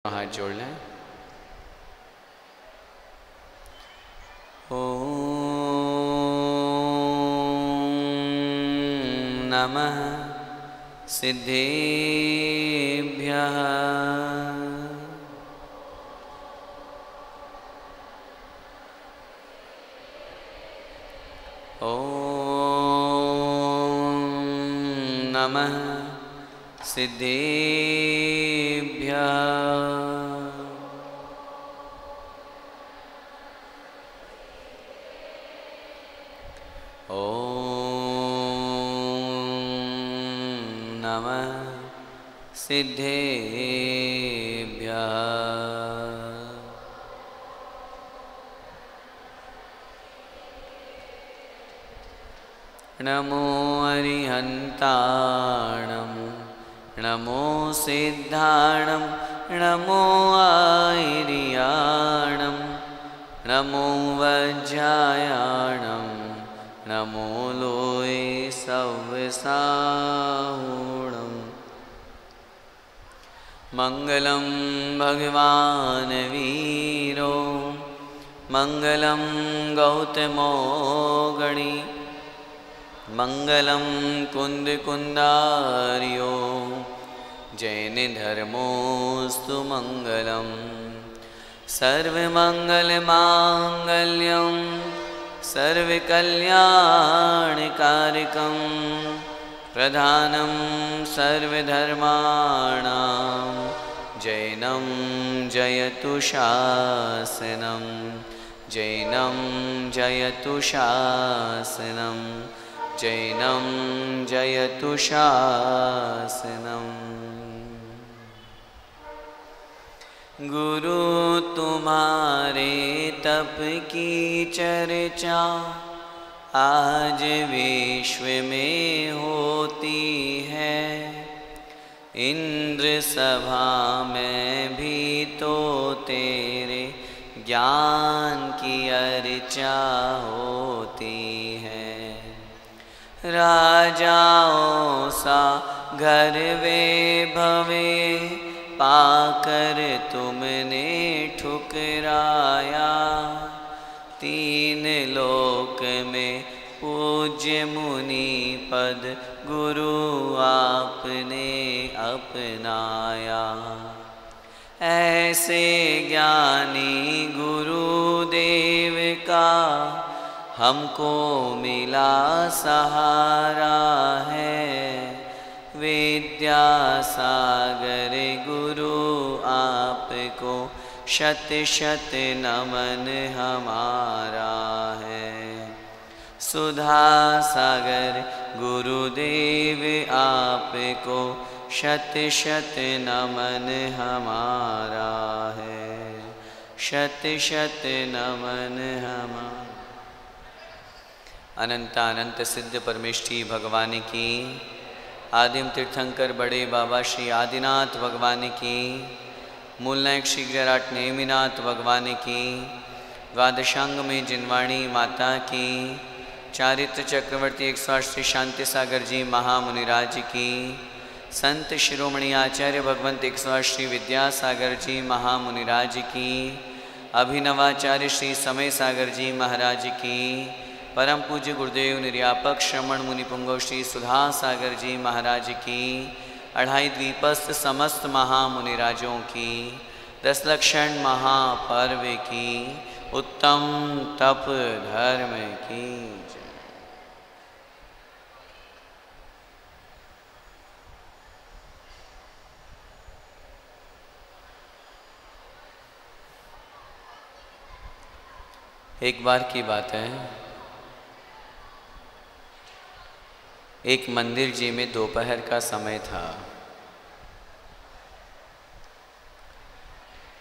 हाथ जोड़ लें। ओम नमः सिद्धेभ्यः। ओम नमः सिद्धेभ्यः। सिद्धेभ्यः। नमो अरिहन्ताणं नमो सिद्धाणं नमो आयर्याणं नमो वज्रायाणं नमो लोये सव्यसाहूणम्। मंगलम भगवान वीरो मंगलम गौतमो गणी मंगलम कुंद कुंदारियो जैन धर्मोस्तु मंगलम। सर्वमंगल मांगल्यम सर्वकल्याणकारकं प्रधानं सर्वधर्माणां जैनं जयतु शासनं जैनं जयतु शासनं जैनं जयतु शासनम्। गुरु तुम्हारे तप की चर्चा आज विश्व में होती है। इंद्र सभा में भी तो तेरे ज्ञान की अर्चा होती है। राजाओं सा घर वैभवे पाकर तुमने ठुकराया। तीन लोक में पूज्य मुनि पद गुरु आपने अपनाया। ऐसे ज्ञानी गुरुदेव का हमको मिला सहारा है। विद्यासागर गुरु आपको शत शत नमन हमारा है। सुधा सागर गुरुदेव आपको शत शत नमन हमारा है। शत शत नमन हमारा। अनंतानंत सिद्ध परमेष्ठी भगवान की, आदिम तीर्थंकर बड़े बाबा श्री आदिनाथ भगवान की, मूल नायक श्री गिरिराट नेमिनाथ भगवान की, द्वादशांग में जिनवाणी माता की, चारित्र चक्रवर्ती 108 श्री शांति सागर जी महामुनिराज की, संत शिरोमणि आचार्य भगवंत 108 श्री विद्यासागर जी महामुनिराज की, अभिनवाचार्य श्री समय सागर जी महाराज की, परम पूज्य गुरुदेव निर्यापक श्रमण मुनि पुंगव श्री सुधा सागर जी महाराज की, 2.5 द्वीपस्थ समस्त महामुनिराजों की, 10 लक्षण महापर्व की, उत्तम तप धर्म की। एक बार की बात है, एक मंदिर जी में दोपहर का समय था।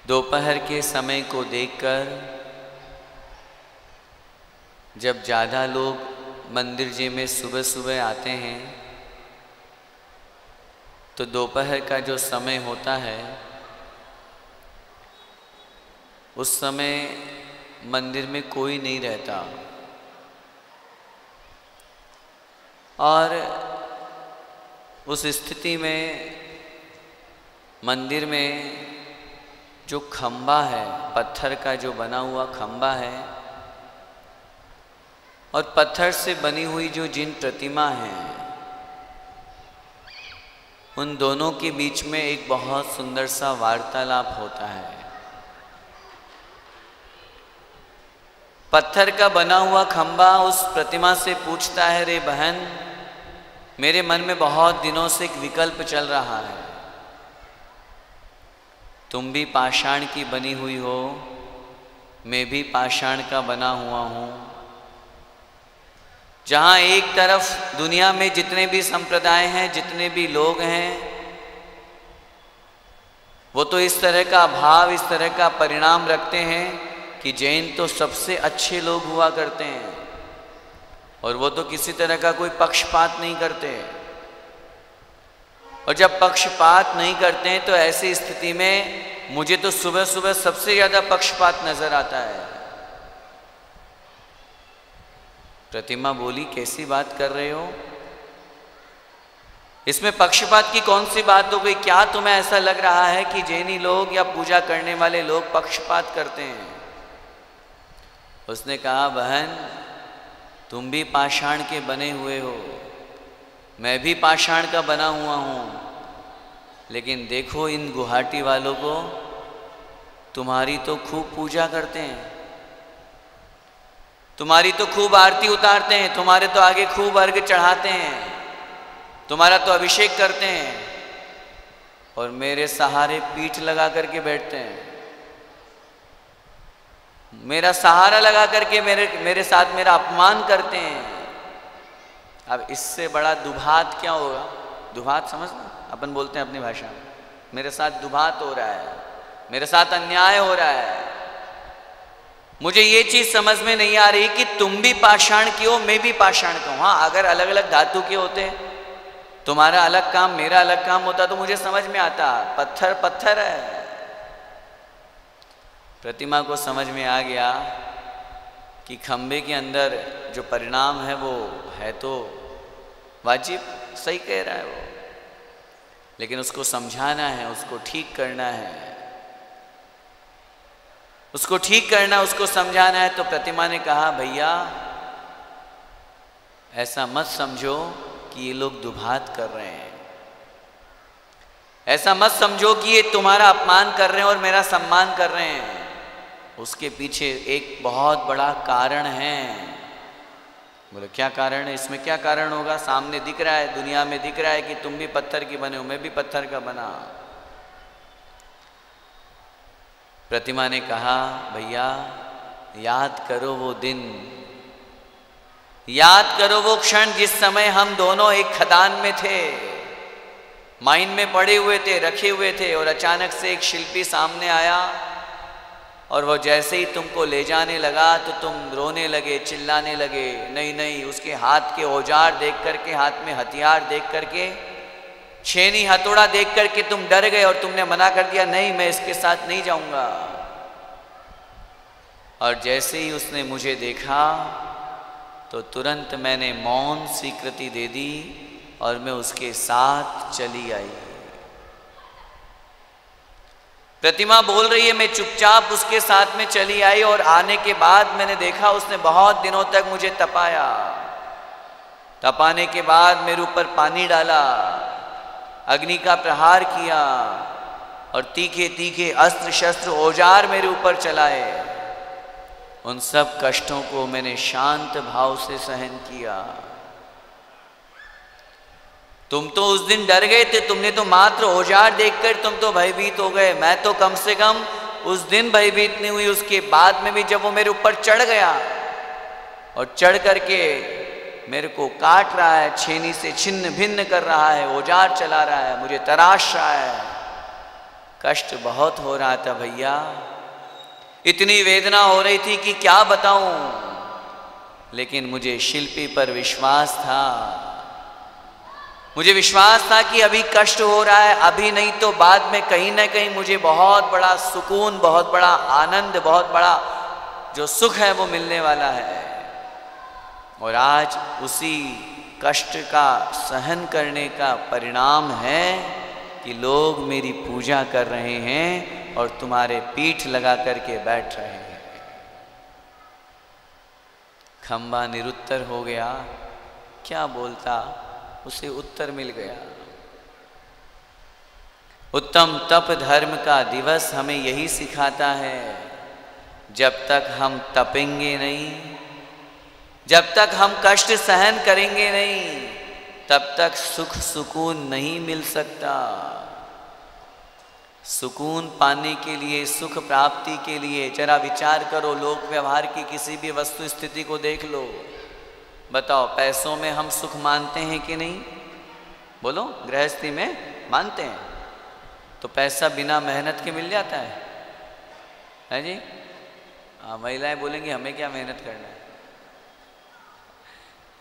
दोपहर के समय को देखकर जब ज़्यादा लोग मंदिर जी में सुबह सुबह आते हैं तो दोपहर का जो समय होता है उस समय मंदिर में कोई नहीं रहता और उस स्थिति में मंदिर में जो खंबा है, पत्थर का जो बना हुआ खंबा है, और पत्थर से बनी हुई जो जिन प्रतिमा हैं, उन दोनों के बीच में एक बहुत सुंदर सा वार्तालाप होता है। पत्थर का बना हुआ खंबा उस प्रतिमा से पूछता है, रे बहन, मेरे मन में बहुत दिनों से एक विकल्प चल रहा है। तुम भी पाषाण की बनी हुई हो, मैं भी पाषाण का बना हुआ हूँ। जहाँ एक तरफ दुनिया में जितने भी संप्रदाय हैं, जितने भी लोग हैं, वो तो इस तरह का भाव, इस तरह का परिणाम रखते हैं कि जैन तो सबसे अच्छे लोग हुआ करते हैं और वो तो किसी तरह का कोई पक्षपात नहीं करते। और जब पक्षपात नहीं करते हैं तो ऐसी स्थिति में मुझे तो सुबह सुबह सबसे ज़्यादा पक्षपात नजर आता है। प्रतिमा बोली, कैसी बात कर रहे हो? इसमें पक्षपात की कौन सी बात हो गई? क्या तुम्हें ऐसा लग रहा है कि जैनी लोग या पूजा करने वाले लोग पक्षपात करते हैं? उसने कहा, बहन, तुम भी पाषाण के बने हुए हो, मैं भी पाषाण का बना हुआ हूँ, लेकिन देखो इन गुवाहाटी वालों को, तुम्हारी तो खूब पूजा करते हैं, तुम्हारी तो खूब आरती उतारते हैं, तुम्हारे तो आगे खूब अर्घ चढ़ाते हैं, तुम्हारा तो अभिषेक करते हैं, और मेरे सहारे पीठ लगा करके बैठते हैं, मेरा सहारा लगा करके मेरे साथ मेरा अपमान करते हैं। अब इससे बड़ा दुभात क्या होगा? दुभात समझना, अपन बोलते हैं अपनी भाषा में, मेरे साथ दुभात हो रहा है, मेरे साथ अन्याय हो रहा है। मुझे ये चीज समझ में नहीं आ रही कि तुम भी पाषाण की हो, मैं भी पाषाण का हूं। हाँ, अगर अलग अलग धातु के होते, तुम्हारा अलग काम मेरा अलग काम होता तो मुझे समझ में आता। पत्थर पत्थर है। प्रतिमा को समझ में आ गया कि खंबे के अंदर जो परिणाम है वो है तो वाजिब, सही कह रहा है वो, लेकिन उसको समझाना है, उसको ठीक करना है, उसको ठीक करना, उसको समझाना है। तो प्रतिमा ने कहा, भैया ऐसा मत समझो कि ये लोग दुभात कर रहे हैं, ऐसा मत समझो कि ये तुम्हारा अपमान कर रहे हैं और मेरा सम्मान कर रहे हैं। उसके पीछे एक बहुत बड़ा कारण है। बोले, क्या कारण है? इसमें क्या कारण होगा? सामने दिख रहा है, दुनिया में दिख रहा है कि तुम भी पत्थर की बने हो, मैं भी पत्थर का बना। प्रतिमा ने कहा, भैया याद करो वो दिन, याद करो वो क्षण जिस समय हम दोनों एक खदान में थे, माइन में पड़े हुए थे, रखे हुए थे, और अचानक से एक शिल्पी सामने आया और वो जैसे ही तुमको ले जाने लगा तो तुम रोने लगे, चिल्लाने लगे। नहीं नहीं, उसके हाथ के औजार देख करके, हाथ में हथियार देख करके, छेनी हथौड़ा देख करके तुम डर गए और तुमने मना कर दिया, नहीं मैं इसके साथ नहीं जाऊंगा। और जैसे ही उसने मुझे देखा तो तुरंत मैंने मौन स्वीकृति दे दी और मैं उसके साथ चली आई। प्रतिमा बोल रही है, मैं चुपचाप उसके साथ में चली आई और आने के बाद मैंने देखा उसने बहुत दिनों तक मुझे तपाया। तपाने के बाद मेरे ऊपर पानी डाला, अग्नि का प्रहार किया और तीखे तीखे अस्त्र शस्त्र औजार मेरे ऊपर चलाए। उन सब कष्टों को मैंने शांत भाव से सहन किया। तुम तो उस दिन डर गए थे, तुमने तो मात्र औजार देखकर तुम तो भयभीत हो गए, मैं तो कम से कम उस दिन भयभीत नहीं हुई। उसके बाद में भी जब वो मेरे ऊपर चढ़ गया और चढ़ करके मेरे को काट रहा है, छेनी से छिन्न भिन्न कर रहा है, औजार चला रहा है, मुझे तराश रहा है, कष्ट बहुत हो रहा था भैया, इतनी वेदना हो रही थी कि क्या बताऊं। लेकिन मुझे शिल्पी पर विश्वास था, मुझे विश्वास था कि अभी कष्ट हो रहा है, अभी नहीं तो बाद में कहीं ना कहीं मुझे बहुत बड़ा सुकून, बहुत बड़ा आनंद, बहुत बड़ा जो सुख है वो मिलने वाला है। और आज उसी कष्ट का सहन करने का परिणाम है कि लोग मेरी पूजा कर रहे हैं और तुम्हारे पीठ लगा करके बैठ रहे हैं। खंबा निरुत्तर हो गया, क्या बोलता, उसे उत्तर मिल गया। उत्तम तप धर्म का दिवस हमें यही सिखाता है, जब तक हम तपेंगे नहीं, जब तक हम कष्ट सहन करेंगे नहीं, तब तक सुख सुकून नहीं मिल सकता। सुकून पाने के लिए, सुख प्राप्ति के लिए जरा विचार करो। लोक व्यवहार की किसी भी वस्तु स्थिति को देख लो, बताओ पैसों में हम सुख मानते हैं कि नहीं? बोलो, गृहस्थी में मानते हैं। तो पैसा बिना मेहनत के मिल जाता है जी? हाँ, महिलाएं बोलेंगी हमें क्या मेहनत करना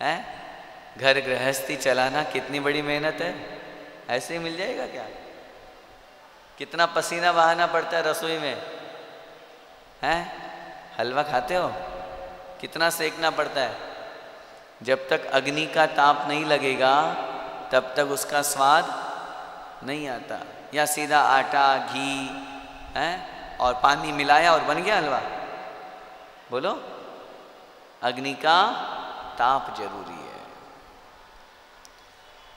है? घर गृहस्थी चलाना कितनी बड़ी मेहनत है, ऐसे ही मिल जाएगा क्या? कितना पसीना बहाना पड़ता है रसोई में, हैं? हलवा खाते हो, कितना सेकना पड़ता है। जब तक अग्नि का ताप नहीं लगेगा तब तक उसका स्वाद नहीं आता। या सीधा आटा, घी हैं और पानी मिलाया और बन गया हलवा? बोलो, अग्नि का ताप जरूरी है।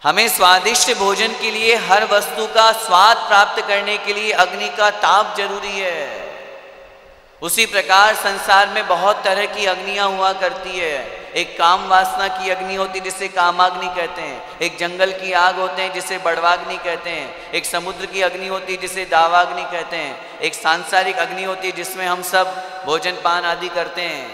हमें स्वादिष्ट भोजन के लिए, हर वस्तु का स्वाद प्राप्त करने के लिए अग्नि का ताप जरूरी है। उसी प्रकार संसार में बहुत तरह की अग्नियां हुआ करती है। एक काम वासना की अग्नि होती है जिसे कामाग्नि कहते हैं, एक जंगल की आग होते हैं जिसे बड़वाग्नि कहते हैं, एक समुद्र की अग्नि होती है जिसे दावाग्नि कहते हैं, एक सांसारिक अग्नि होती है जिसमें हम सब भोजन पान आदि करते हैं।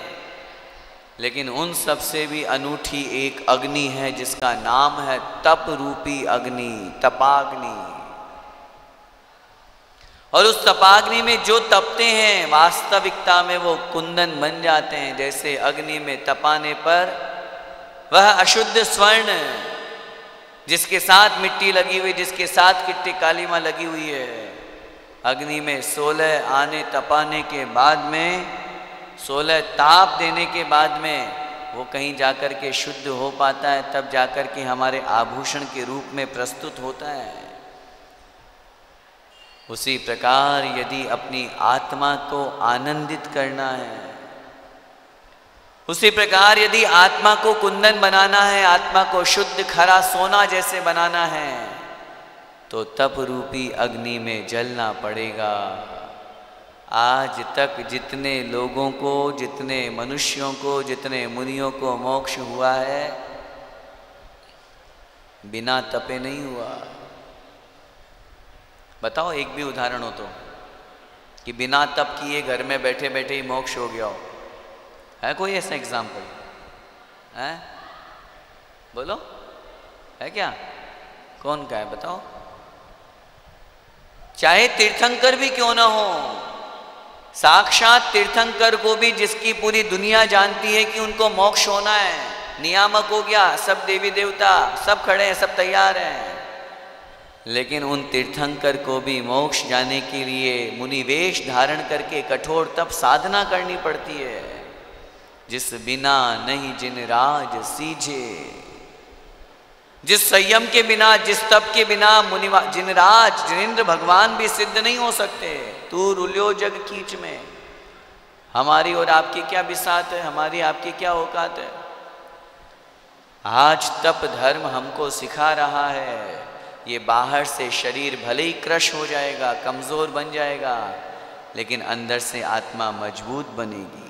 लेकिन उन सब से भी अनूठी एक अग्नि है जिसका नाम है तप रूपी अग्नि, तपाग्नि। और उस तपाग्नि में जो तपते हैं वास्तविकता में वो कुंदन बन जाते हैं। जैसे अग्नि में तपाने पर वह अशुद्ध स्वर्ण, जिसके साथ मिट्टी लगी हुई, जिसके साथ किट्टी कालीमा लगी हुई है, अग्नि में 16 आने तपाने के बाद में, 16 ताप देने के बाद में वो कहीं जाकर के शुद्ध हो पाता है, तब जाकर के हमारे आभूषण के रूप में प्रस्तुत होता है। उसी प्रकार यदि अपनी आत्मा को आनंदित करना है, उसी प्रकार यदि आत्मा को कुंदन बनाना है, आत्मा को शुद्ध खरा सोना जैसे बनाना है, तो तप रूपी अग्नि में जलना पड़ेगा। आज तक जितने लोगों को, जितने मनुष्यों को, जितने मुनियों को मोक्ष हुआ है, बिना तपे नहीं हुआ। बताओ एक भी उदाहरण हो तो, कि बिना तप किए घर में बैठे बैठे ही मोक्ष हो गया हो। है कोई ऐसा एग्जाम्पल? है? बोलो, है क्या? कौन का है बताओ? चाहे तीर्थंकर भी क्यों ना हो, साक्षात तीर्थंकर को भी, जिसकी पूरी दुनिया जानती है कि उनको मोक्ष होना है, नियामक हो गया, सब देवी देवता सब खड़े हैं, सब तैयार हैं, लेकिन उन तीर्थंकर को भी मोक्ष जाने के लिए मुनि वेश धारण करके कठोर तप साधना करनी पड़ती है। जिस बिना नहीं जिन राज सीझे, जिस संयम के बिना, जिस तप के बिना मुनि जिनराज जिनेंद्र भगवान भी सिद्ध नहीं हो सकते। तू रुलियो जग कीच में, हमारी और आपकी क्या बिसात है, हमारी आपकी क्या औकात है। आज तप धर्म हमको सिखा रहा है, ये बाहर से शरीर भले ही क्रश हो जाएगा, कमजोर बन जाएगा, लेकिन अंदर से आत्मा मजबूत बनेगी।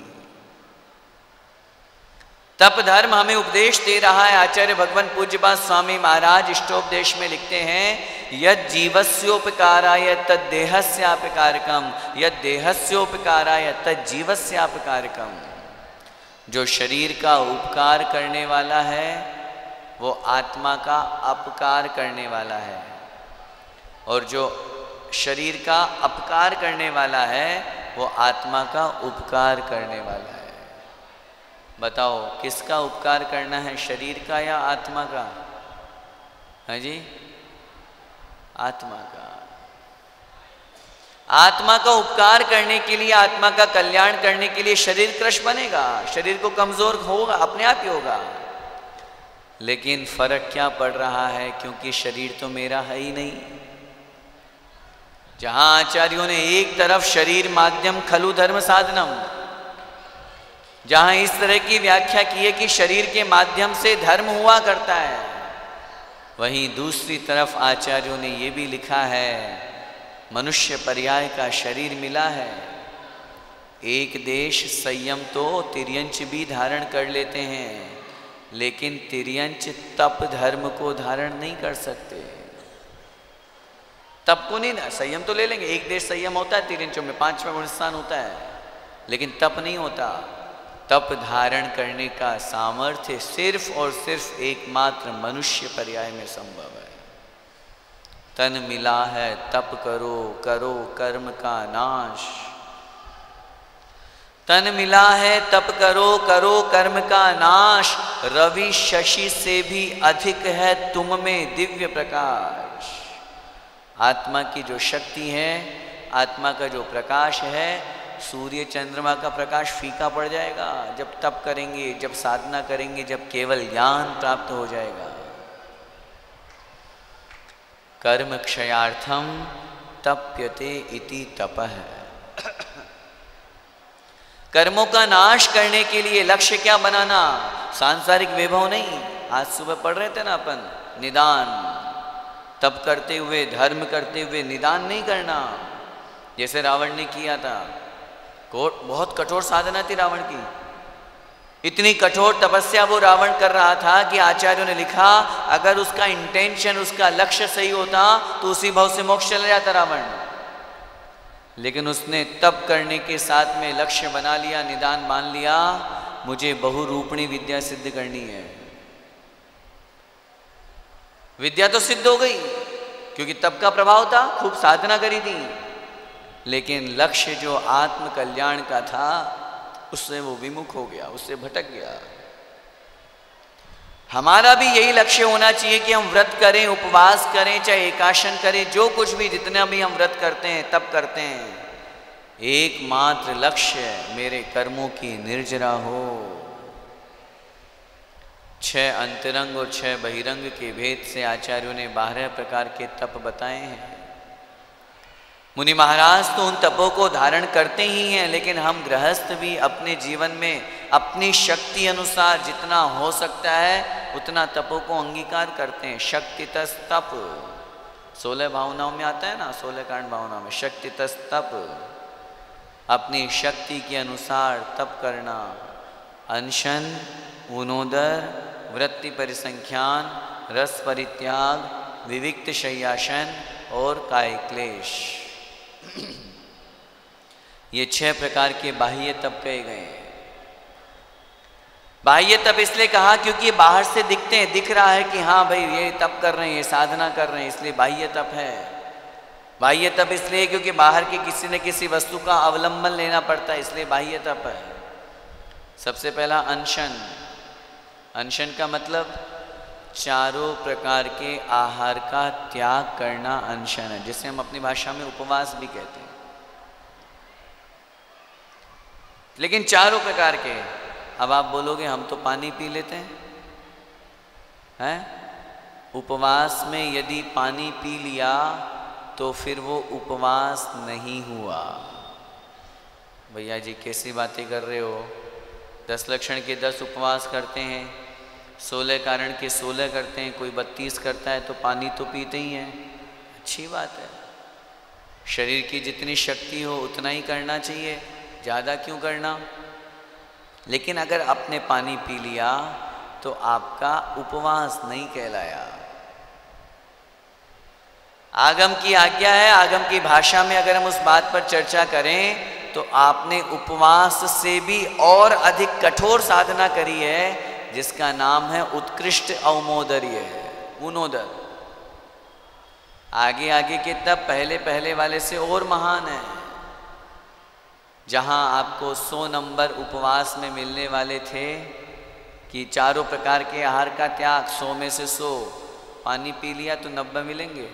तप धर्म हमें उपदेश दे रहा है। आचार्य भगवान पूज्यपाद स्वामी महाराज इष्टोपदेश में लिखते हैं, यद जीवस्योपकाराय तद देहस्यापकारकम, यद देहस्योपकाराय तद जीवस्यापकारकम। जो शरीर का उपकार करने वाला है वो आत्मा का अपकार करने वाला है, और जो शरीर का अपकार करने वाला है वो आत्मा का उपकार करने वाला है। बताओ किसका उपकार करना है, शरीर का या आत्मा का? है जी, आत्मा का। आत्मा का उपकार करने के लिए, आत्मा का कल्याण करने के लिए शरीर क्रश बनेगा, शरीर को कमजोर होगा, अपने आप ही होगा। लेकिन फर्क क्या पड़ रहा है, क्योंकि शरीर तो मेरा है ही नहीं। जहां आचार्यों ने एक तरफ शरीर माध्यम खलु धर्म साधनम, जहां इस तरह की व्याख्या की है कि शरीर के माध्यम से धर्म हुआ करता है, वहीं दूसरी तरफ आचार्यों ने ये भी लिखा है मनुष्य पर्याय का शरीर मिला है। एक देश संयम तो तिर्यंच भी धारण कर लेते हैं, लेकिन तिर्यंच तप धर्म को धारण नहीं कर सकते। तप को नहीं, संयम तो ले लेंगे, एक देश संयम होता है तिर्यंचों में, 5वां गुण स्थान होता है, लेकिन तप नहीं होता। तप धारण करने का सामर्थ्य सिर्फ और सिर्फ एकमात्र मनुष्य पर्याय में संभव है। तन मिला है तप करो, करो कर्म का नाश। तन मिला है तप करो, करो कर्म का नाश। रवि शशि से भी अधिक है तुम में दिव्य प्रकाश। आत्मा की जो शक्ति है, आत्मा का जो प्रकाश है, सूर्य चंद्रमा का प्रकाश फीका पड़ जाएगा जब तप करेंगे, जब साधना करेंगे, जब केवल ज्ञान प्राप्त हो जाएगा। कर्म क्षयार्थम तप्यते इति तपः। कर्मों का नाश करने के लिए लक्ष्य क्या बनाना? सांसारिक वैभव नहीं। आज सुबह पढ़ रहे थे ना अपन, निदान। तप करते हुए, धर्म करते हुए निदान नहीं करना, जैसे रावण ने किया था। बहुत कठोर साधना थी रावण की, इतनी कठोर तपस्या वो रावण कर रहा था कि आचार्यों ने लिखा अगर उसका इंटेंशन, उसका लक्ष्य सही होता तो उसी भाव से मोक्ष चला जाता रावण। लेकिन उसने तप करने के साथ में लक्ष्य बना लिया, निदान मान लिया, मुझे बहुरूपणी विद्या सिद्ध करनी है। विद्या तो सिद्ध हो गई क्योंकि तप का प्रभाव था, खूब साधना करी थी, लेकिन लक्ष्य जो आत्म कल्याण का था उससे वो विमुख हो गया, उससे भटक गया। हमारा भी यही लक्ष्य होना चाहिए कि हम व्रत करें, उपवास करें, चाहे एकाशन करें, जो कुछ भी, जितना भी हम व्रत करते हैं, तप करते हैं, एकमात्र लक्ष्य मेरे कर्मों की निर्जरा हो। 6 अंतरंग और 6 बहिरंग के भेद से आचार्यों ने 12 प्रकार के तप बताए हैं। मुनि महाराज तो उन तपों को धारण करते ही हैं, लेकिन हम गृहस्थ भी अपने जीवन में अपनी शक्ति अनुसार जितना हो सकता है उतना तपों को अंगीकार करते हैं। शक्तितस तप 16 भावनाओं में आता है ना, 16 कारण भावनाओं में शक्तितस तप, अपनी शक्ति के अनुसार तप करना। अनशन, ऊनोदर, वृत्ति परिसंख्यान, रस परित्याग, विविक्त शय्यासन और काय क्लेश, ये 6 प्रकार के बाह्य तप कहे गए हैं। बाह्य तप इसलिए कहा क्योंकि बाहर से दिखते हैं, दिख रहा है कि हाँ भाई ये तप कर रहे हैं, ये साधना कर रहे हैं, इसलिए बाह्य तप है। बाह्य तप इसलिए क्योंकि बाहर के किसी न किसी वस्तु का अवलंबन लेना पड़ता है, इसलिए बाह्य तप है। सबसे पहला अनशन। अनशन का मतलब चारों प्रकार के आहार का त्याग करना अनशन है, जिसे हम अपनी भाषा में उपवास भी कहते हैं। लेकिन चारों प्रकार के। अब आप बोलोगे हम तो पानी पी लेते हैं, उपवास में यदि पानी पी लिया तो फिर वो उपवास नहीं हुआ। भैया जी कैसी बातें कर रहे हो? 10 लक्षण के 10 उपवास करते हैं, 16 कारण के 16 करते हैं, कोई 32 करता है तो पानी तो पीते ही हैं। अच्छी बात है, शरीर की जितनी शक्ति हो उतना ही करना चाहिए, ज़्यादा क्यों करना। लेकिन अगर आपने पानी पी लिया तो आपका उपवास नहीं कहलाया। आगम की आज्ञा है, आगम की भाषा में अगर हम उस बात पर चर्चा करें तो आपने उपवास से भी और अधिक कठोर साधना करी है, जिसका नाम है उत्कृष्ट औमोदर्य, ऊनोदर। आगे आगे के तब पहले पहले वाले से और महान है। जहां आपको 100 नंबर उपवास में मिलने वाले थे कि चारों प्रकार के आहार का त्याग, 100 में से 100, पानी पी लिया तो 90 मिलेंगे।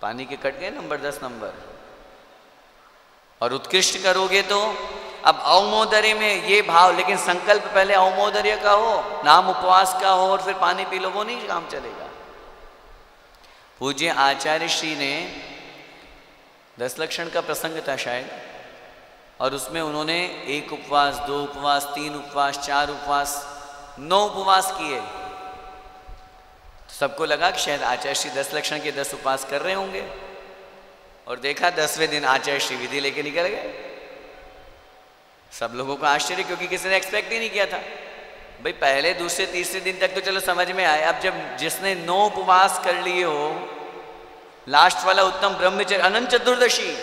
पानी के कट गए नंबर, 10 नंबर। और उत्कृष्ट करोगे तो अब औमोदर्य में ये भाव, लेकिन संकल्प पहले औमोदर्य का हो, नाम उपवास का हो और फिर पानी पी लो, वो नहीं काम चलेगा। पूज्य आचार्य श्री ने 10 लक्षण का प्रसंग था शायद, और उसमें उन्होंने 1 उपवास, 2 उपवास, 3 उपवास, 4 उपवास, 9 उपवास किए। सबको लगा कि शायद आचार्य श्री 10 लक्षण के 10 उपवास कर रहे होंगे, और देखा 10वें दिन आचार्य श्री विधि लेके निकल गए। सब लोगों को आश्चर्य, क्योंकि किसी ने एक्सपेक्ट ही नहीं किया था। भाई पहले, दूसरे, तीसरे दिन तक तो चलो समझ में आए, अब जब जिसने 9 उपवास कर लिए हो, लास्ट वाला उत्तम ब्रह्मचर्य अनंत चतुर्दशी,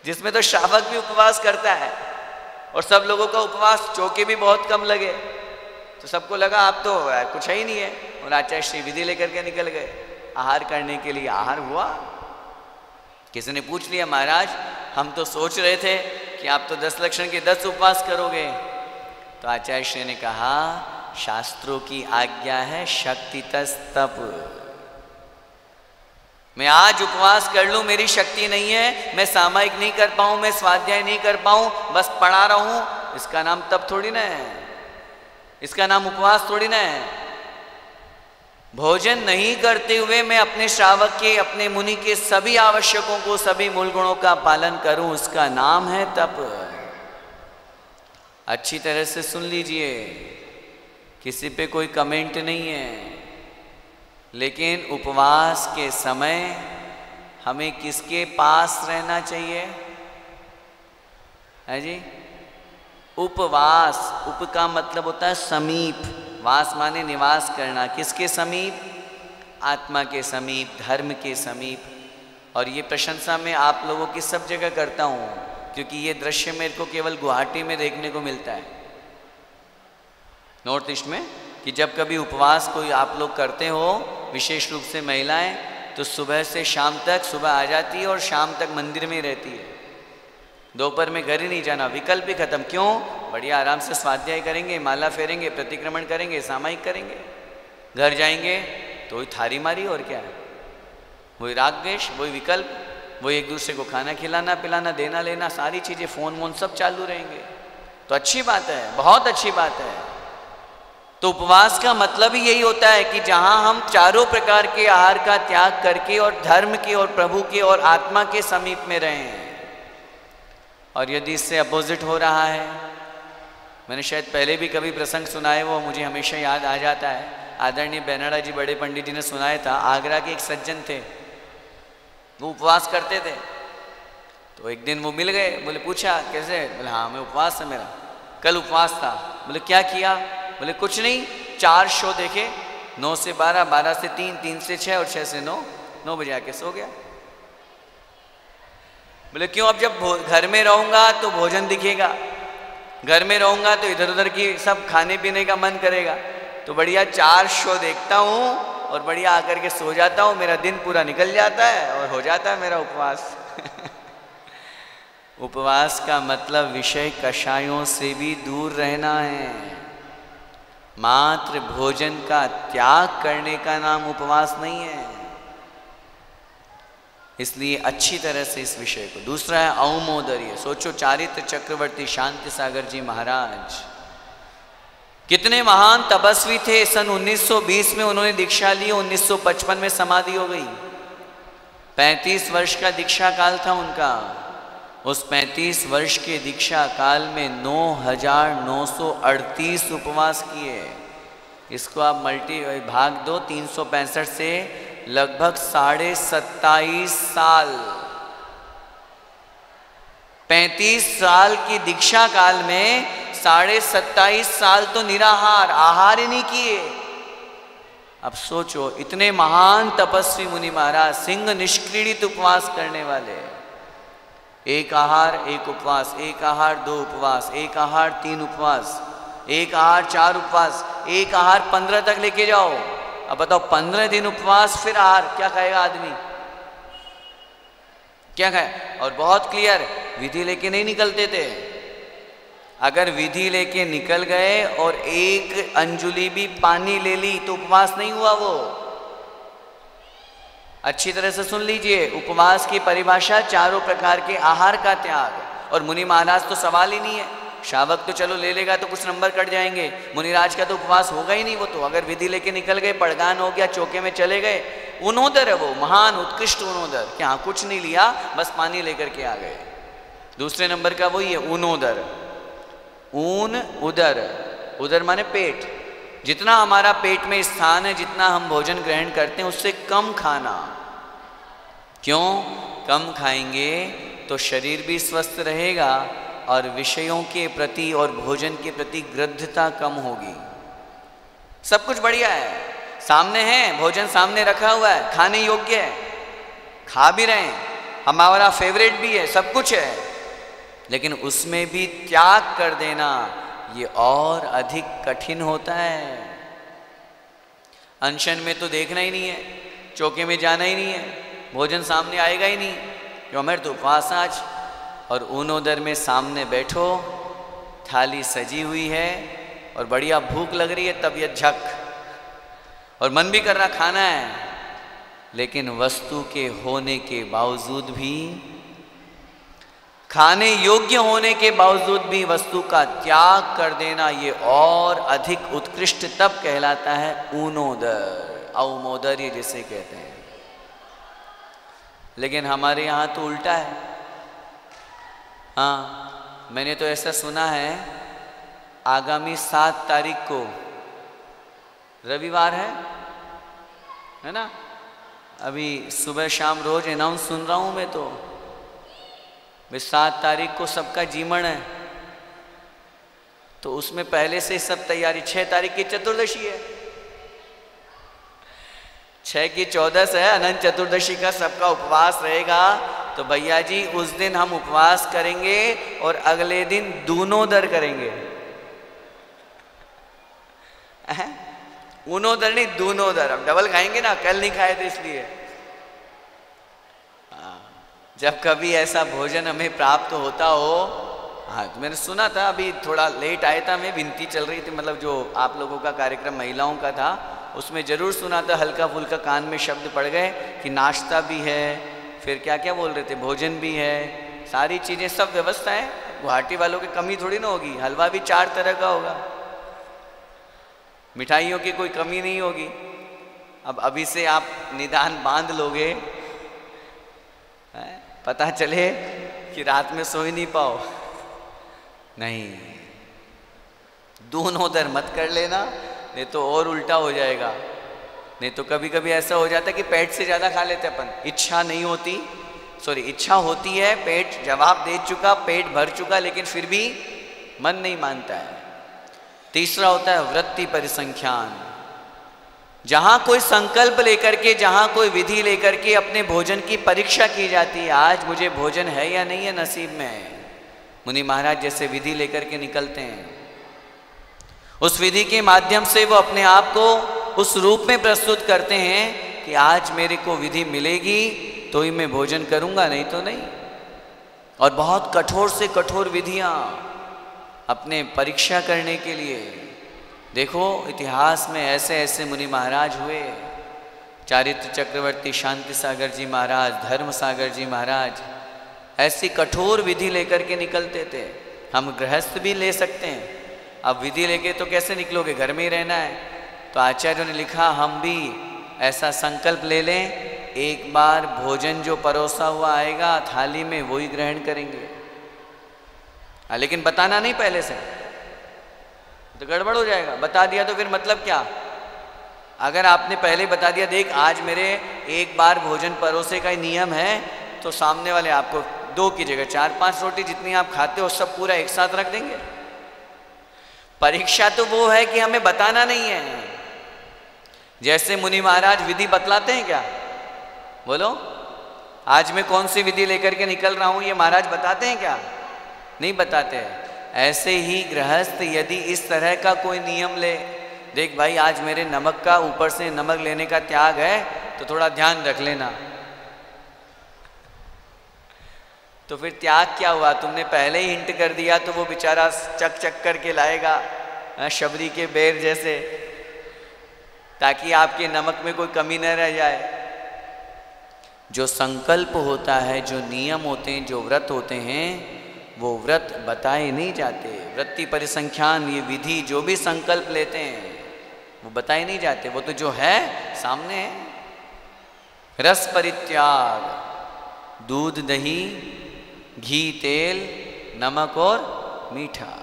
जिसमें तो श्रावक भी उपवास करता है, और सब लोगों का उपवास चौके भी बहुत कम लगे, तो सबको लगा आप तो कुछ ही नहीं है, और आचार्य श्री विधि लेकर के निकल गए आहार करने के लिए। आहार हुआ। किसी ने पूछ लिया, महाराज हम तो सोच रहे थे कि आप तो 10 लक्षण के 10 उपवास करोगे। तो आचार्य श्री ने कहा, शास्त्रों की आज्ञा है शक्तितस् तप। मैं आज उपवास कर लूं, मेरी शक्ति नहीं है, मैं सामायिक नहीं कर पाऊं, मैं स्वाध्याय नहीं कर पाऊं, बस पढ़ा रहूं, इसका नाम तप थोड़ी ना है, इसका नाम उपवास थोड़ी ना है। भोजन नहीं करते हुए मैं अपने श्रावक के, अपने मुनि के सभी आवश्यकों को, सभी मूल गुणों का पालन करूं, उसका नाम है तप। अच्छी तरह से सुन लीजिए, किसी पे कोई कमेंट नहीं है, लेकिन उपवास के समय हमें किसके पास रहना चाहिए है जी? उपवास, उप का मतलब होता है समीप, वास माने निवास करना। किसके समीप? आत्मा के समीप, धर्म के समीप। और ये प्रशंसा मैं आप लोगों की सब जगह करता हूँ, क्योंकि ये दृश्य मेरे को केवल गुवाहाटी में देखने को मिलता है, नॉर्थ ईस्ट में, कि जब कभी उपवास कोई आप लोग करते हो, विशेष रूप से महिलाएं, तो सुबह से शाम तक, सुबह आ जाती है और शाम तक मंदिर में ही रहती है, दोपहर में घर ही नहीं जाना, विकल्प ही खत्म। क्यों? बढ़िया आराम से स्वाध्याय करेंगे, माला फेरेंगे, प्रतिक्रमण करेंगे, सामायिक करेंगे, घर जाएंगे तो वही थारी मारी, और क्या है, वही राग द्वेष, वही विकल्प, वही एक दूसरे को खाना खिलाना पिलाना, देना लेना, सारी चीज़ें, फोन वोन सब चालू रहेंगे। तो अच्छी बात है, बहुत अच्छी बात है। तो उपवास का मतलब ही यही होता है कि जहाँ हम चारों प्रकार के आहार का त्याग करके और धर्म के और प्रभु के और आत्मा के समीप में रहें। और यदि इससे अपोजिट हो रहा है, मैंने शायद पहले भी कभी प्रसंग सुनाए, वो मुझे हमेशा याद आ जाता है। आदरणीय बेनाड़ा जी, बड़े पंडित जी ने सुनाया था। आगरा के एक सज्जन थे, वो उपवास करते थे। तो एक दिन वो मिल गए, बोले पूछा कैसे? बोले हाँ मैं उपवास है, मेरा कल उपवास था। बोले क्या किया? बोले कुछ नहीं, 4 शो देखे, 9 से 12, 12 से 3, 3 से 6 और 6 से 9, 9 बजे आके सो गया। बोले क्यों? अब जब घर में रहूंगा तो भोजन दिखेगा, घर में रहूंगा तो इधर उधर की सब खाने पीने का मन करेगा, तो बढ़िया 4 शो देखता हूँ और बढ़िया आकर के सो जाता हूँ, मेरा दिन पूरा निकल जाता है और हो जाता है मेरा उपवास। उपवास का मतलब विषय कषायों से भी दूर रहना है। मात्र भोजन का त्याग करने का नाम उपवास नहीं है। इसलिए अच्छी तरह से इस विषय को। दूसरा है औमोदर्य। सोचो, चारित्र चक्रवर्ती शांति सागर जी महाराज कितने महान तपस्वी थे। सन 1920 में उन्होंने दीक्षा ली, 1955 में समाधि हो गई। 35 वर्ष का दीक्षा काल था उनका। उस 35 वर्ष के दीक्षा काल में 9,938 उपवास किए। इसको आप भाग दो 365 से, लगभग 27.5 साल। 35 साल की दीक्षा काल में 27.5 साल तो निराहार, आहार ही नहीं किए। अब सोचो, इतने महान तपस्वी मुनि महाराज, सिंह निष्क्रीडित उपवास करने वाले। 1 आहार 1 उपवास, 1 आहार 2 उपवास, 1 आहार 3 उपवास, 1 आहार 4 उपवास, 1 आहार 15 तक लेके जाओ। अब बताओ, 15 दिन उपवास फिर आहार, क्या खाएगा आदमी? क्या खाए? और बहुत क्लियर, विधि लेके नहीं निकलते थे। अगर विधि लेके निकल गए और 1 अंजुलि भी पानी ले ली तो उपवास नहीं हुआ वो। अच्छी तरह से सुन लीजिए, उपवास की परिभाषा चारों प्रकार के आहार का त्याग। और मुनि महाराज तो सवाल ही नहीं है, शावक तो चलो ले लेगा तो कुछ नंबर कट जाएंगे, मुनिराज का तो उपवास होगा ही नहीं। वो तो अगर विधि लेके निकल गए, पड़गान हो गया, चौके में चले गए, ऊनोदर है वो, महान उत्कृष्ट ऊनोदर, कि हाँ कुछ नहीं लिया, बस पानी लेकर के आ गए। दूसरे नंबर का वही है ऊनोदर। ऊन उदर, उदर माने पेट, जितना हमारा पेट में स्थान है, जितना हम भोजन ग्रहण करते हैं उससे कम खाना। क्यों? कम खाएंगे तो शरीर भी स्वस्थ रहेगा और विषयों के प्रति और भोजन के प्रति ग्रद्धता कम होगी। सब कुछ बढ़िया है, सामने है, भोजन सामने रखा हुआ है, खाने योग्य है, खा भी रहे हैं, हमारा फेवरेट भी है, सब कुछ है, लेकिन उसमें भी त्याग कर देना ये और अधिक कठिन होता है। अनशन में तो देखना ही नहीं है, चौके में जाना ही नहीं है, भोजन सामने आएगा ही नहीं, क्यों? मेरे तो उपवास आज। और ऊनोदर में सामने बैठो, थाली सजी हुई है और बढ़िया भूख लग रही है, तबीयत झक, और मन भी कर रहा खाना है, लेकिन वस्तु के होने के बावजूद भी, खाने योग्य होने के बावजूद भी वस्तु का त्याग कर देना ये और अधिक उत्कृष्ट तप कहलाता है ऊनोदर, अवमोदर ये जिसे कहते हैं। लेकिन हमारे यहाँ तो उल्टा है। हाँ, मैंने तो ऐसा सुना है, आगामी 7 तारीख को रविवार है ना, अभी सुबह शाम रोज अनाउंस सुन रहा हूँ मैं, तो 7 तारीख को सबका जीमण है, तो उसमें पहले से सब तैयारी। 6 तारीख की चतुर्दशी है, 6 की 14 है, अनंत चतुर्दशी का सबका उपवास रहेगा। तो भैया जी उस दिन हम उपवास करेंगे और अगले दिन दूनोदर करेंगे। ऊनोदर नहीं, दूनोदर, अब डबल खाएंगे ना, कल नहीं खाए थे इसलिए। जब कभी ऐसा भोजन हमें प्राप्त होता हो, हाँ तो मैंने सुना था, अभी थोड़ा लेट आया था मैं, विनती चल रही थी, मतलब जो आप लोगों का कार्यक्रम महिलाओं का था उसमें जरूर सुना था, हल्का फुल्का कान में शब्द पड़ गए कि नाश्ता भी है, फिर क्या क्या बोल रहे थे, भोजन भी है, सारी चीज़ें, सब व्यवस्था है। गुवाहाटी वालों की कमी थोड़ी ना होगी, हलवा भी 4 तरह का होगा, मिठाइयों की कोई कमी नहीं होगी। अब अभी से आप निदान बांध लोगे, पता चले कि रात में सो ही नहीं पाओ। नहीं, दोनों उधर मत कर लेना, नहीं तो और उल्टा हो जाएगा। नहीं तो कभी कभी ऐसा हो जाता है कि पेट से ज़्यादा खा लेते अपन, इच्छा नहीं होती, सॉरी इच्छा होती है, पेट जवाब दे चुका, पेट भर चुका, लेकिन फिर भी मन नहीं मानता है। तीसरा होता है वृत्ति परिसंख्यान, जहाँ कोई संकल्प लेकर के, जहाँ कोई विधि लेकर के अपने भोजन की परीक्षा की जाती है, आज मुझे भोजन है या नहीं है नसीब में। मुनि महाराज जैसे विधि लेकर के निकलते हैं, उस विधि के माध्यम से वो अपने आप को उस रूप में प्रस्तुत करते हैं कि आज मेरे को विधि मिलेगी तो ही मैं भोजन करूँगा, नहीं तो नहीं। और बहुत कठोर से कठोर विधियाँ अपने परीक्षा करने के लिए। देखो इतिहास में ऐसे ऐसे मुनि महाराज हुए, चारित्र चक्रवर्ती शांति सागर जी महाराज, धर्म सागर जी महाराज, ऐसी कठोर विधि लेकर के निकलते थे। हम गृहस्थ भी ले सकते हैं, अब विधि लेके तो कैसे निकलोगे, घर में ही रहना है। तो आचार्यों ने लिखा हम भी ऐसा संकल्प ले लें, एक बार भोजन जो परोसा हुआ आएगा थाली में वही ग्रहण करेंगे। लेकिन बताना नहीं पहले से, तो गड़बड़ हो जाएगा। बता दिया तो फिर मतलब क्या? अगर आपने पहले बता दिया, देख आज मेरे एक बार भोजन परोसे का ही नियम है, तो सामने वाले आपको 2 की जगह 4-5 रोटी जितनी आप खाते हो सब पूरा एक साथ रख देंगे। परीक्षा तो वो है कि हमें बताना नहीं है। जैसे मुनि महाराज विधि बतलाते हैं क्या? बोलो, आज मैं कौन सी विधि लेकर के निकल रहा हूं, ये महाराज बताते हैं क्या? नहीं बताते हैं। ऐसे ही गृहस्थ यदि इस तरह का कोई नियम ले, देख भाई आज मेरे नमक का ऊपर से नमक लेने का त्याग है, तो थोड़ा ध्यान रख लेना। तो फिर त्याग क्या हुआ? तुमने पहले ही हिंट कर दिया तो वो बेचारा चक चक करके लाएगा, शबरी के बेर जैसे, ताकि आपके नमक में कोई कमी न रह जाए। जो संकल्प होता है, जो नियम होते हैं, जो व्रत होते हैं, वो व्रत बताए नहीं जाते। वृत्ति परिसंख्यान, ये विधि जो भी संकल्प लेते हैं वो बताए नहीं जाते, वो तो जो है सामने है। रस परित्याग, दूध दही घी तेल नमक और मीठा,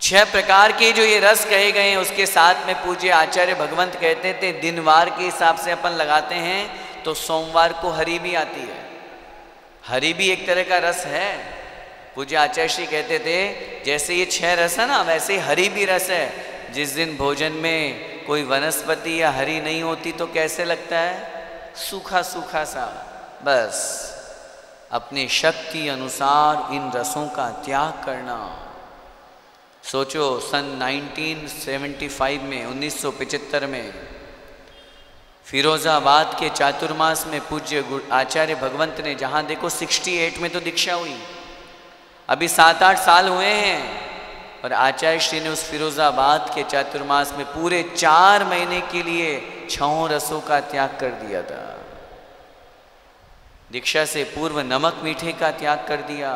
6 प्रकार के जो ये रस कहे गए हैं उसके साथ में पूज्य आचार्य भगवंत कहते थे दिनवार के हिसाब से अपन लगाते हैं तो सोमवार को हरी भी आती है। हरी भी एक तरह का रस है। पूज्य आचार्य श्री कहते थे जैसे ये 6 रस है ना, वैसे हरी भी रस है। जिस दिन भोजन में कोई वनस्पति या हरी नहीं होती तो कैसे लगता है, सूखा सूखा सा। बस अपनी शक्ति अनुसार इन रसों का त्याग करना। सोचो सन 1975 में 1975 में फिरोजाबाद के चातुर्मास में पूज्य आचार्य भगवंत ने, जहाँ देखो 68 में तो दीक्षा हुई, अभी 7-8 साल हुए हैं, और आचार्य श्री ने उस फिरोजाबाद के चातुर्मास में पूरे 4 महीने के लिए 6 रसों का त्याग कर दिया था। दीक्षा से पूर्व नमक मीठे का त्याग कर दिया।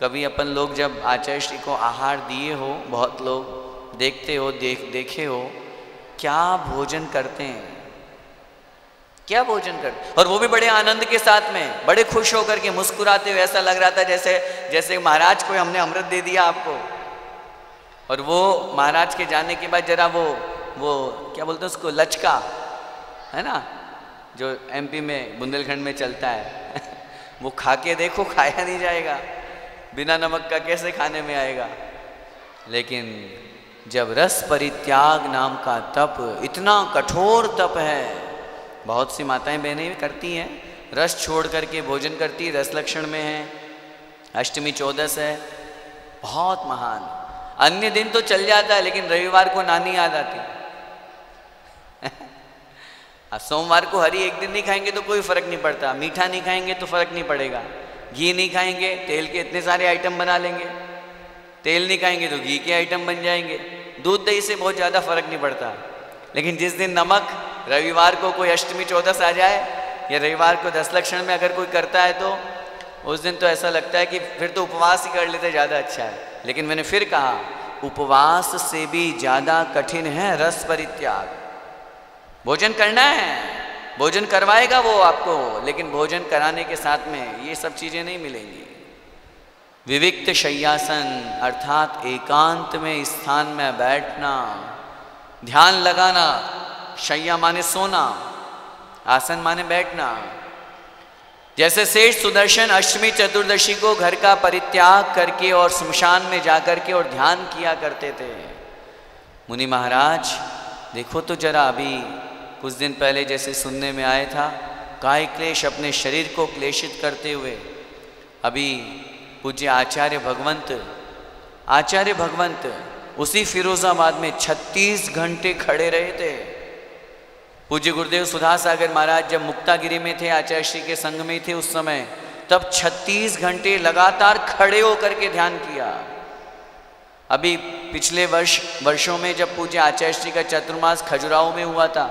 कभी अपन लोग जब आचार्य श्री को आहार दिए हो, बहुत लोग देखते हो, देखे हो क्या भोजन करते हैं, क्या भोजन करते, और वो भी बड़े आनंद के साथ में, बड़े खुश होकर के मुस्कुराते हुए। ऐसा लग रहा था जैसे महाराज को हमने अमृत दे दिया आपको। और वो महाराज के जाने के बाद जरा वो क्या बोलते हैं उसको, लचका है ना, जो एमपी में बुंदेलखंड में चलता है वो खा के देखो, खाया नहीं जाएगा, बिना नमक का कैसे खाने में आएगा। लेकिन जब रस परित्याग नाम का तप, इतना कठोर तप है, बहुत सी माताएं बहनें करती हैं, रस छोड़ करके भोजन करती, रस लक्षण में है, अष्टमी 14 है, बहुत महान। अन्य दिन तो चल जाता है लेकिन रविवार को नानी याद आती सोमवार को हरी एक दिन नहीं खाएंगे तो कोई फर्क नहीं पड़ता, मीठा नहीं खाएंगे तो फर्क नहीं पड़ेगा, घी नहीं खाएंगे, तेल के इतने सारे आइटम बना लेंगे, तेल नहीं खाएंगे तो घी के आइटम बन जाएंगे, दूध दही से बहुत ज़्यादा फर्क नहीं पड़ता। लेकिन जिस दिन नमक, रविवार को कोई अष्टमी 14 आ जाए या रविवार को 10 लक्षण में अगर कोई करता है तो उस दिन तो ऐसा लगता है कि फिर तो उपवास ही कर लेते ज़्यादा अच्छा है। लेकिन मैंने फिर कहा उपवास से भी ज़्यादा कठिन है रस परित्याग। भोजन करना है, भोजन करवाएगा वो आपको, लेकिन भोजन कराने के साथ में ये सब चीज़ें नहीं मिलेंगी। विविक्त शय्यासन अर्थात एकांत में स्थान में बैठना, ध्यान लगाना, शय्या माने सोना, आसन माने बैठना। जैसे सेठ सुदर्शन अष्टमी चतुर्दशी को घर का परित्याग करके और श्मशान में जाकर के और ध्यान किया करते थे। मुनि महाराज देखो तो जरा, अभी कुछ दिन पहले जैसे सुनने में आया था, काय क्लेश अपने शरीर को क्लेशित करते हुए अभी पूज्य आचार्य भगवंत उसी फिरोजाबाद में 36 घंटे खड़े रहे थे। पूज्य गुरुदेव सुधा सागर महाराज जब मुक्तागिरी में थे, आचार्य श्री के संग में थे उस समय, तब 36 घंटे लगातार खड़े होकर के ध्यान किया। अभी पिछले वर्षों में जब पूज्य आचार्य श्री का चतुर्मास खजुराहो में हुआ था,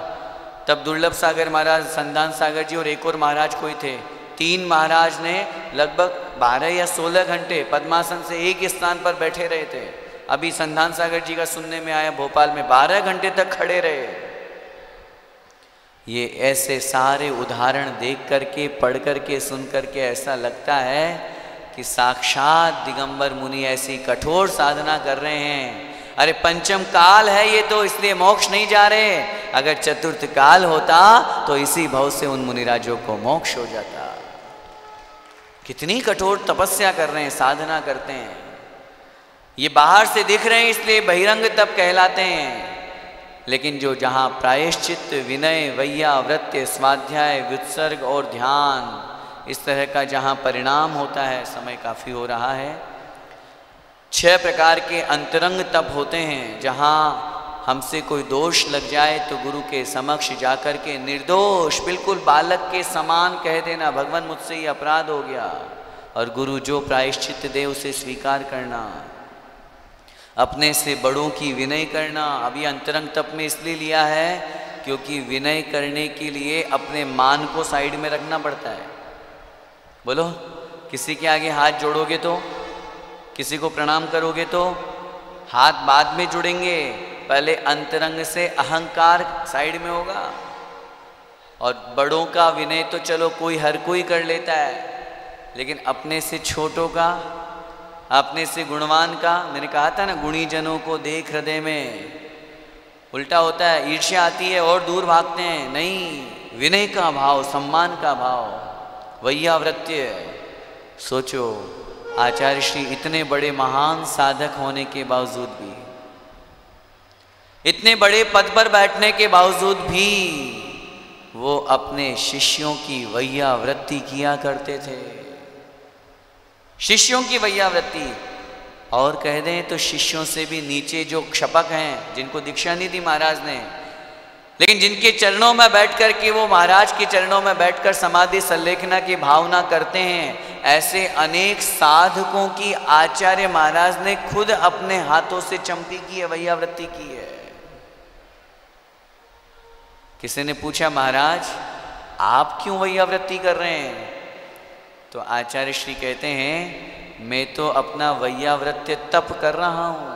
तब दुर्लभ सागर महाराज, संधान सागर जी और एक और महाराज कोई थे, 3 महाराज ने लगभग 12 या 16 घंटे पद्मासन से एक स्थान पर बैठे रहे थे। अभी संधान सागर जी का सुनने में आया भोपाल में 12 घंटे तक खड़े रहे। ये ऐसे सारे उदाहरण देख करके, पढ़ करके, सुन करके ऐसा लगता है कि साक्षात दिगंबर मुनि ऐसी कठोर साधना कर रहे हैं। अरे पंचम काल है ये तो, इसलिए मोक्ष नहीं जा रहे। अगर चतुर्थ काल होता तो इसी भाव से उन मुनिराजों को मोक्ष हो जाता। कितनी कठोर तपस्या कर रहे हैं, साधना करते हैं। ये बाहर से दिख रहे हैं इसलिए बहिरंग तप कहलाते हैं, लेकिन जो जहाँ प्रायश्चित, विनय, वैया, व्रत्य, स्वाध्याय, व्युत्सर्ग और ध्यान, इस तरह का जहाँ परिणाम होता है, समय काफ़ी हो रहा है। 6 प्रकार के अंतरंग तप होते हैं, जहाँ हमसे कोई दोष लग जाए तो गुरु के समक्ष जाकर के निर्दोष, बिल्कुल बालक के समान कह देना, भगवान मुझसे ये अपराध हो गया, और गुरु जो प्रायश्चित दे उसे स्वीकार करना। अपने से बड़ों की विनय करना। अभी अंतरंग तप में इसलिए लिया है क्योंकि विनय करने के लिए अपने मान को साइड में रखना पड़ता है। बोलो, किसी के आगे हाथ जोड़ोगे तो, किसी को प्रणाम करोगे तो हाथ बाद में जुड़ेंगे, पहले अंतरंग से अहंकार साइड में होगा। और बड़ों का विनय तो चलो कोई हर कोई कर लेता है, लेकिन अपने से छोटों का, अपने से गुणवान का, मैंने कहा था ना, गुणी जनों को देख हृदय में, उल्टा होता है, ईर्ष्या आती है और दूर भागते हैं। नहीं, विनय का भाव, सम्मान का भाव, वैयावृत्य। सोचो, आचार्य श्री इतने बड़े महान साधक होने के बावजूद भी, इतने बड़े पद पर बैठने के बावजूद भी वो अपने शिष्यों की वैयावृत्ति किया करते थे। शिष्यों की वैयावृत्ति, और कह दें तो शिष्यों से भी नीचे जो क्षपक हैं, जिनको दीक्षा नहीं दी महाराज ने, लेकिन जिनके चरणों में बैठकर के वो महाराज के चरणों में बैठकर समाधि संलेखना की भावना करते हैं, ऐसे अनेक साधकों की आचार्य महाराज ने खुद अपने हाथों से चंपी की है, वैयावृत्ति की है। किसी ने पूछा, महाराज आप क्यों वैयावृत्ति कर रहे हैं? तो आचार्य श्री कहते हैं, मैं तो अपना वैयावृत्य तप कर रहा हूं।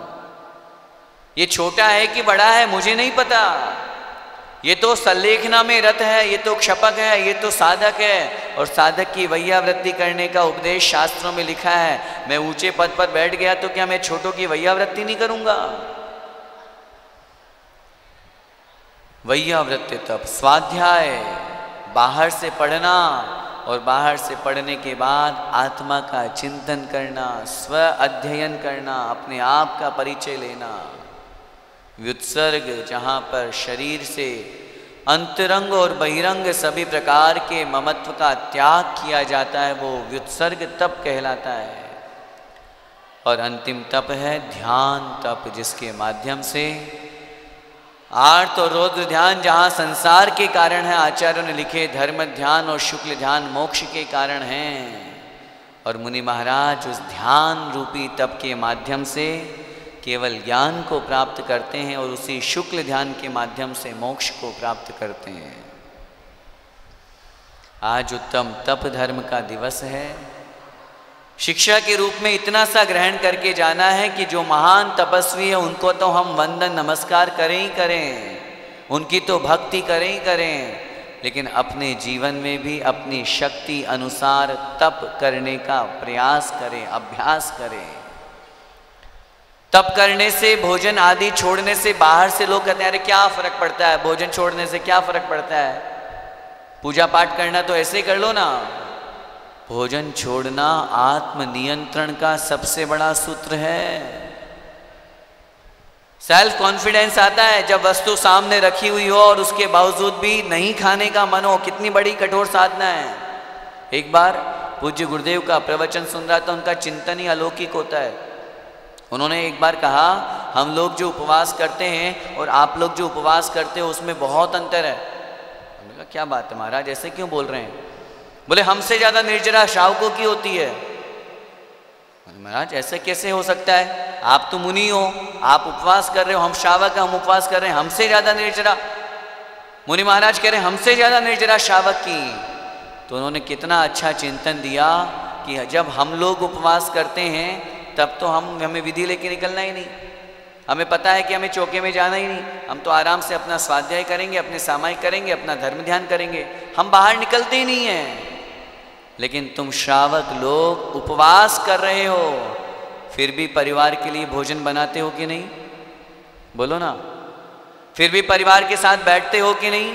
ये छोटा है कि बड़ा है मुझे नहीं पता, ये तो संलेखना में रत है, ये तो क्षपक है, ये तो साधक है, और साधक की वैयावृत्ति करने का उपदेश शास्त्रों में लिखा है। मैं ऊंचे पद पर बैठ गया तो क्या मैं छोटों की वैयावृत्ति नहीं करूंगा? वैयावृत्य तप, स्वाध्याय, बाहर से पढ़ना, और बाहर से पढ़ने के बाद आत्मा का चिंतन करना, स्व अध्ययन करना, अपने आप का परिचय लेना। व्युत्सर्ग, जहाँ पर शरीर से अंतरंग और बहिरंग सभी प्रकार के ममत्व का त्याग किया जाता है, वो व्युत्सर्ग तप कहलाता है। और अंतिम तप है ध्यान तप, जिसके माध्यम से आर्त और रौद्र ध्यान जहाँ संसार के कारण है, आचार्यों ने लिखे धर्म ध्यान और शुक्ल ध्यान मोक्ष के कारण हैं। और मुनि महाराज उस ध्यान रूपी तप के माध्यम से केवल ज्ञान को प्राप्त करते हैं, और उसी शुक्ल ध्यान के माध्यम से मोक्ष को प्राप्त करते हैं। आज उत्तम तप धर्म का दिवस है। शिक्षा के रूप में इतना सा ग्रहण करके जाना है कि जो महान तपस्वी है उनको तो हम वंदन नमस्कार करें ही करें, उनकी तो भक्ति करें ही करें, लेकिन अपने जीवन में भी अपनी शक्ति अनुसार तप करने का प्रयास करें, अभ्यास करें। तप करने से, भोजन आदि छोड़ने से, बाहर से लोग कहते हैं अरे क्या फर्क पड़ता है, भोजन छोड़ने से क्या फर्क पड़ता है, पूजा पाठ करना तो ऐसे ही कर लो ना। भोजन छोड़ना आत्मनियंत्रण का सबसे बड़ा सूत्र है। सेल्फ कॉन्फिडेंस आता है जब वस्तु सामने रखी हुई हो और उसके बावजूद भी नहीं खाने का मन हो। कितनी बड़ी कठोर साधना है। एक बार पूज्य गुरुदेव का प्रवचन सुन रहा था, उनका चिंतन ही अलौकिक होता है। उन्होंने एक बार कहा, हम लोग जो उपवास करते हैं और आप लोग जो उपवास करते हो उसमें बहुत अंतर है। हमने कहा क्या बात है महाराज, ऐसे क्यों बोल रहे हैं? बोले हमसे ज्यादा निर्जरा श्रावकों की होती है। महाराज ऐसे कैसे हो सकता है, आप तो मुनि हो, आप उपवास कर रहे हो, हम श्रावक, हम उपवास कर रहे हैं, हमसे ज्यादा निर्जरा। मुनि महाराज कह रहे हैं हमसे ज्यादा निर्जरा श्रावक की। तो उन्होंने कितना अच्छा चिंतन दिया कि जब हम लोग उपवास करते हैं तब तो हमें विधि लेके निकलना ही नहीं, हमें पता है कि हमें चौके में जाना ही नहीं, हम तो आराम से अपना स्वाध्याय करेंगे, अपने सामायिक करेंगे, अपना धर्म ध्यान करेंगे, हम बाहर निकलते ही नहीं हैं। लेकिन तुम श्रावक लोग उपवास कर रहे हो, फिर भी परिवार के लिए भोजन बनाते हो कि नहीं? बोलो ना। फिर भी परिवार के साथ बैठते हो कि नहीं?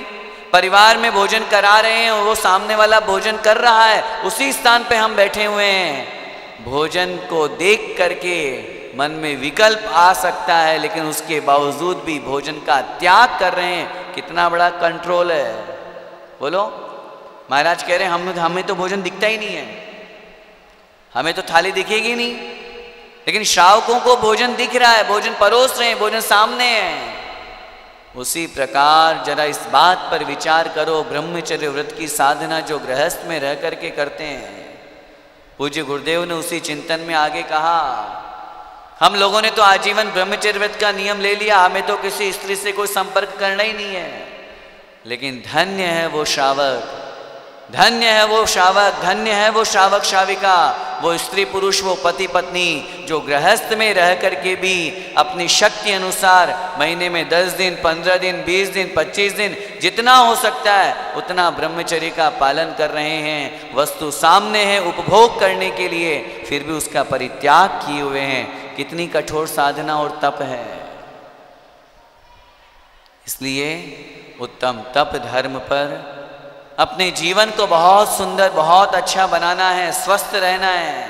परिवार में भोजन करा रहे हैं और वो सामने वाला भोजन कर रहा है, उसी स्थान पे हम बैठे हुए हैं। भोजन को देख करके मन में विकल्प आ सकता है, लेकिन उसके बावजूद भी भोजन का त्याग कर रहे हैं। कितना बड़ा कंट्रोल है। बोलो। महाराज कह रहे हैं हमें तो भोजन दिखता ही नहीं है, हमें तो थाली दिखेगी नहीं, लेकिन श्रावकों को भोजन दिख रहा है, भोजन परोस रहे हैं, भोजन सामने है। उसी प्रकार जरा इस बात पर विचार करो, ब्रह्मचर्य व्रत की साधना जो गृहस्थ में रह करके करते हैं। पूज्य गुरुदेव ने उसी चिंतन में आगे कहा, हम लोगों ने तो आजीवन ब्रह्मचर्य व्रत का नियम ले लिया, हमें तो किसी स्त्री से कोई संपर्क करना ही नहीं है। लेकिन धन्य है वो श्रावक धन्य है वो श्रावक, धन्य है वो श्रावक श्राविका, वो स्त्री पुरुष, वो पति पत्नी जो गृहस्थ में रह करके भी अपनी शक्ति अनुसार महीने में 10 दिन, 15 दिन, 20 दिन, 25 दिन जितना हो सकता है उतना ब्रह्मचर्य का पालन कर रहे हैं। वस्तु सामने है उपभोग करने के लिए, फिर भी उसका परित्याग किए हुए हैं। कितनी कठोर साधना और तप है। इसलिए उत्तम तप धर्म पर अपने जीवन को बहुत सुंदर, बहुत अच्छा बनाना है, स्वस्थ रहना है।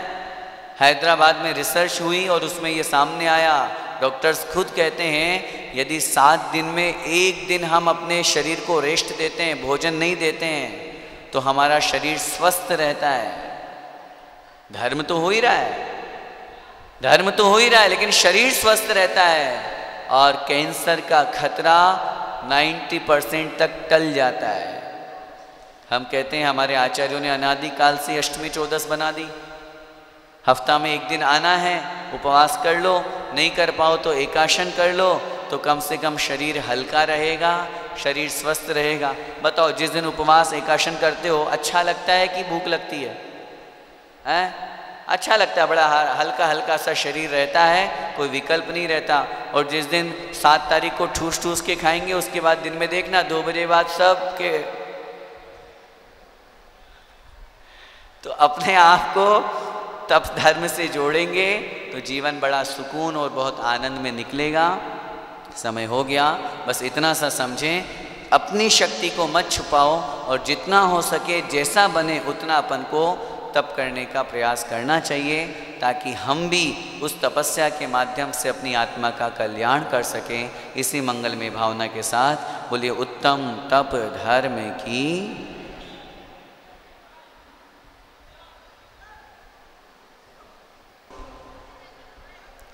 हैदराबाद में रिसर्च हुई और उसमें ये सामने आया, डॉक्टर्स खुद कहते हैं यदि 7 दिन में 1 दिन हम अपने शरीर को रेस्ट देते हैं, भोजन नहीं देते हैं, तो हमारा शरीर स्वस्थ रहता है। धर्म तो हो ही रहा है, धर्म तो हो ही रहा है, लेकिन शरीर स्वस्थ रहता है और कैंसर का खतरा 90% तक टल जाता है। हम कहते हैं हमारे आचार्यों ने अनादि काल से अष्टमी चौदस बना दी। हफ्ता में 1 दिन आना है, उपवास कर लो, नहीं कर पाओ तो एकाशन कर लो, तो कम से कम शरीर हल्का रहेगा, शरीर स्वस्थ रहेगा। बताओ, जिस दिन उपवास एकाशन करते हो अच्छा लगता है कि भूख लगती है? अच्छा लगता है, बड़ा हल्का हल्का सा शरीर रहता है, कोई विकल्प नहीं रहता। और जिस दिन 7 तारीख को ठूस ठूस के खाएंगे, उसके बाद दिन में देखना 2 बजे बाद सब के, तो अपने आप को तप धर्म से जोड़ेंगे तो जीवन बड़ा सुकून और बहुत आनंद में निकलेगा। समय हो गया, बस इतना सा समझें, अपनी शक्ति को मत छुपाओ और जितना हो सके जैसा बने उतना अपन को तप करने का प्रयास करना चाहिए, ताकि हम भी उस तपस्या के माध्यम से अपनी आत्मा का कल्याण कर सकें। इसी मंगलमय भावना के साथ बोलिए उत्तम तप धर्म की।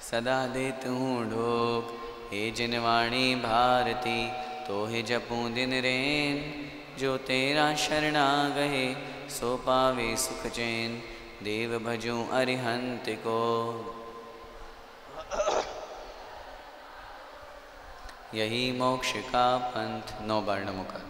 सदा देत हूँ ढोक हे जिनवाणी भारती, तो हे जपूं दिन रेन, जो तेरा शरणा गए सो पावे सुख चैन, देव भजूं अरिहंत को। यही मोक्ष का पंथ। 9 बार नमो का।